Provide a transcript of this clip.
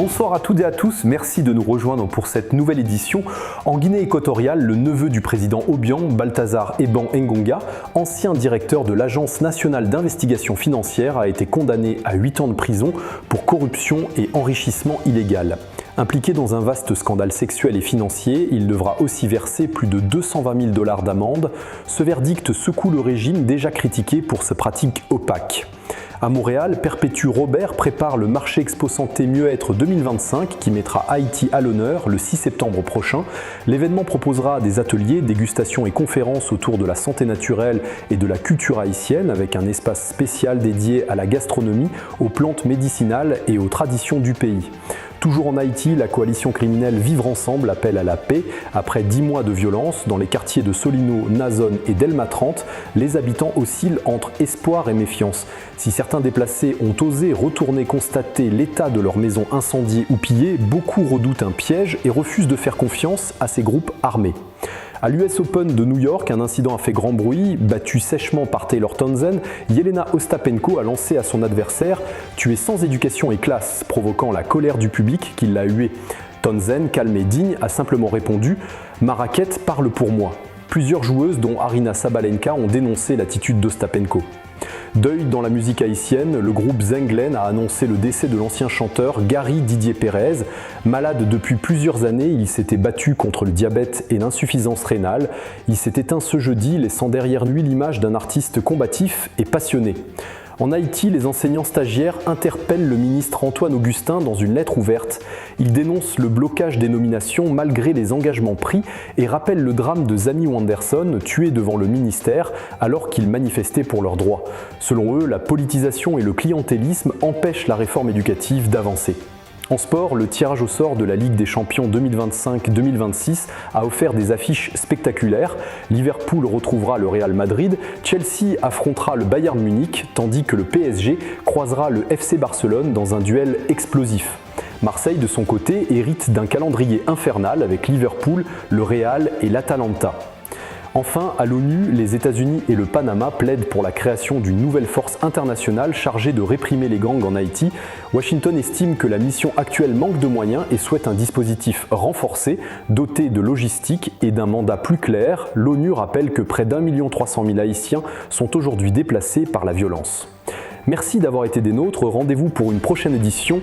Bonsoir à toutes et à tous, merci de nous rejoindre pour cette nouvelle édition. En Guinée équatoriale, le neveu du président Obiang, Balthazar Eban Engonga, ancien directeur de l'Agence nationale d'investigation financière, a été condamné à 8 ans de prison pour corruption et enrichissement illégal. Impliqué dans un vaste scandale sexuel et financier, il devra aussi verser plus de 220 000 $ d'amende. Ce verdict secoue le régime déjà critiqué pour ses pratiques opaques. À Montréal, Perpétue Robert prépare le marché Expo Santé Mieux-être 2025 qui mettra Haïti à l'honneur le 6 septembre prochain. L'événement proposera des ateliers, dégustations et conférences autour de la santé naturelle et de la culture haïtienne avec un espace spécial dédié à la gastronomie, aux plantes médicinales et aux traditions du pays. Toujours en Haïti, la coalition criminelle Vivre Ensemble appelle à la paix. Après 10 mois de violence, dans les quartiers de Solino, Nazone et Delma 30, les habitants oscillent entre espoir et méfiance. Si certains déplacés ont osé retourner constater l'état de leur maison incendiée ou pillée, beaucoup redoutent un piège et refusent de faire confiance à ces groupes armés. À l'US Open de New York, un incident a fait grand bruit. Battue sèchement par Taylor Townsend, Jelena Ostapenko a lancé à son adversaire « Tu es sans éducation et classe », provoquant la colère du public qui l'a hué. Townsend, calme et digne, a simplement répondu « Ma raquette parle pour moi ». Plusieurs joueuses, dont Arina Sabalenka, ont dénoncé l'attitude d'Ostapenko. Deuil dans la musique haïtienne, le groupe Zenglen a annoncé le décès de l'ancien chanteur Gary Didier Pérez. Malade depuis plusieurs années, il s'était battu contre le diabète et l'insuffisance rénale. Il s'est éteint ce jeudi, laissant derrière lui l'image d'un artiste combatif et passionné. En Haïti, les enseignants stagiaires interpellent le ministre Antoine Augustin dans une lettre ouverte. Ils dénoncent le blocage des nominations malgré les engagements pris et rappellent le drame de Zami Wanderson, tué devant le ministère alors qu'ils manifestaient pour leurs droits. Selon eux, la politisation et le clientélisme empêchent la réforme éducative d'avancer. En sport, le tirage au sort de la Ligue des Champions 2025-2026 a offert des affiches spectaculaires. Liverpool retrouvera le Real Madrid, Chelsea affrontera le Bayern Munich, tandis que le PSG croisera le FC Barcelone dans un duel explosif. Marseille, de son côté, hérite d'un calendrier infernal avec Liverpool, le Real et l'Atalanta. Enfin, à l'ONU, les États-Unis et le Panama plaident pour la création d'une nouvelle force internationale chargée de réprimer les gangs en Haïti. Washington estime que la mission actuelle manque de moyens et souhaite un dispositif renforcé, doté de logistique et d'un mandat plus clair. L'ONU rappelle que près d'1 300 000 Haïtiens sont aujourd'hui déplacés par la violence. Merci d'avoir été des nôtres, rendez-vous pour une prochaine édition.